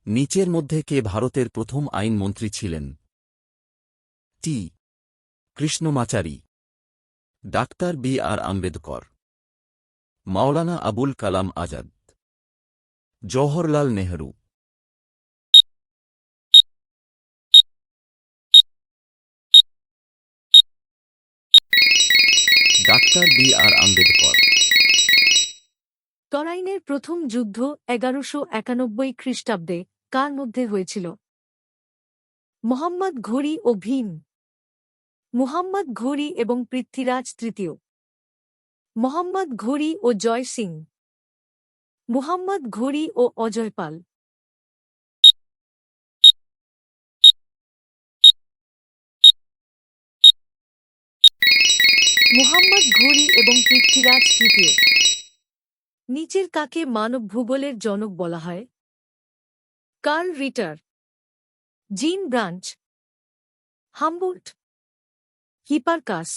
নিচের মধ্যে কে ভারতের প্রথম আইনমন্ত্রী ছিলেন? T Krishnamachari, doctor B R. Ambedkar, Maulana Abul Kalam Azad, Jawaharlal Nehru. Doctor B R. Ambedkar. তরাইনের প্রথম যুদ্ধ ১১৯১ খ্রিস্টাব্দে কার মধ্যে হয়েছিল? মোহাম্মদ ঘুরি ও ভীম, মুহাম্মদ ঘুরি এবং পৃথ্বীরাজ তৃতীয়, মোহাম্মদ ঘুরি ও জয় সিং, মুহাম্মদ ঘুরি ও অজয় পাল। মুহাম্মদ ঘুরি এবং পৃথ্বীরাজ তৃতীয়। নিচের কাকে মানব ভূগোলের জনক বলা হয়? Carl Ritter, Jean Brunhes, Humboldt, Hipparchus.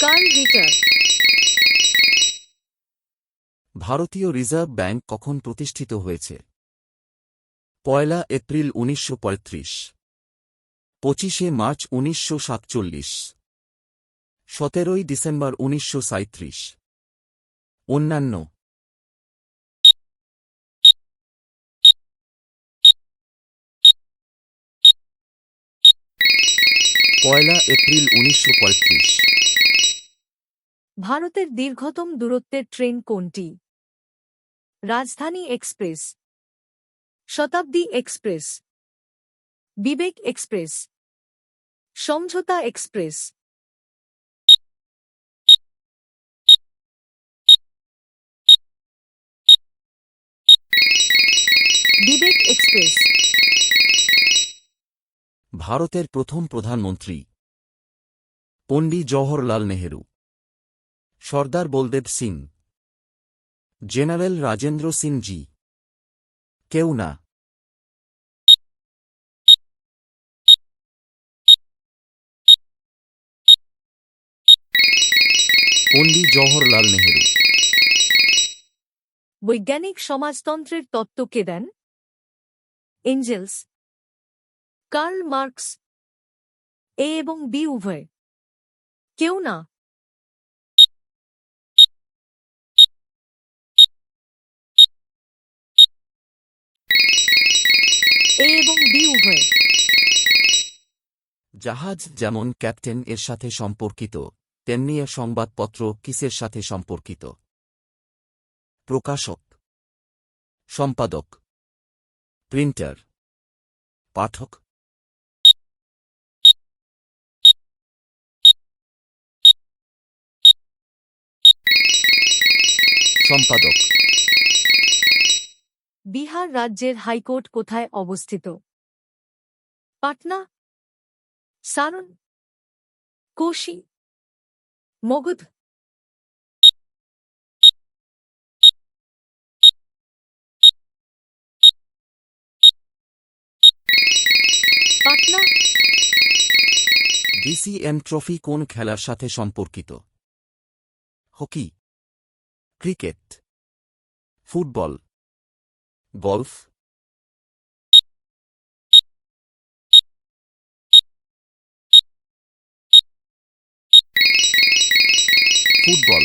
Carl Ritter. ভারতীয় রিজার্ভ ব্যাংক কখন প্রতিষ্ঠিত হয়েছে? ১ এপ্রিল ১৯৩৫, ২৫ মার্চ ১৯৪৭, ১৭ ডিসেম্বর ১৯৩৭। অন্যান্য। ১ এপ্রিল ১৯৩৫। ভারতের দীর্ঘতম দূরত্বের ট্রেন কোনটি? Rajdhani express, Shatabdi express, Vivek express, Samjhauta express. Vivek express. ভারতের প্রথম প্রধানমন্ত্রী? পণ্ডিত জওহরলাল নেহরু, সর্দার বলদেব সিং, জেনারেল রাজেন্দ্র সিং জি, কেউ না। পণ্ডিত জওহরলাল নেহরু। বৈজ্ঞানিক সমাজতন্ত্রের তত্ত্ব কে দেন? Engels, Karl Marx. এ এবং বি উভয়। কেউ না। এ এবং বি উভয়। জাহাজ যেমন ক্যাপ্টেন এর সাথে সম্পর্কিত, তেমনি এ সংবাদপত্র কিসের সাথে সম্পর্কিত? প্রকাশক, সম্পাদক, প্রিন্টার, পাঠক। সম্পাদক। বিহার রাজ্যের হাইকোর্ট কোথায় অবস্থিত? পাটনা, সারন, কোশি, মগধ। পাটনা। ডিসিএম ট্রফি কোন খেলার সাথে সম্পর্কিত? Hockey, cricket, football, golf. Football.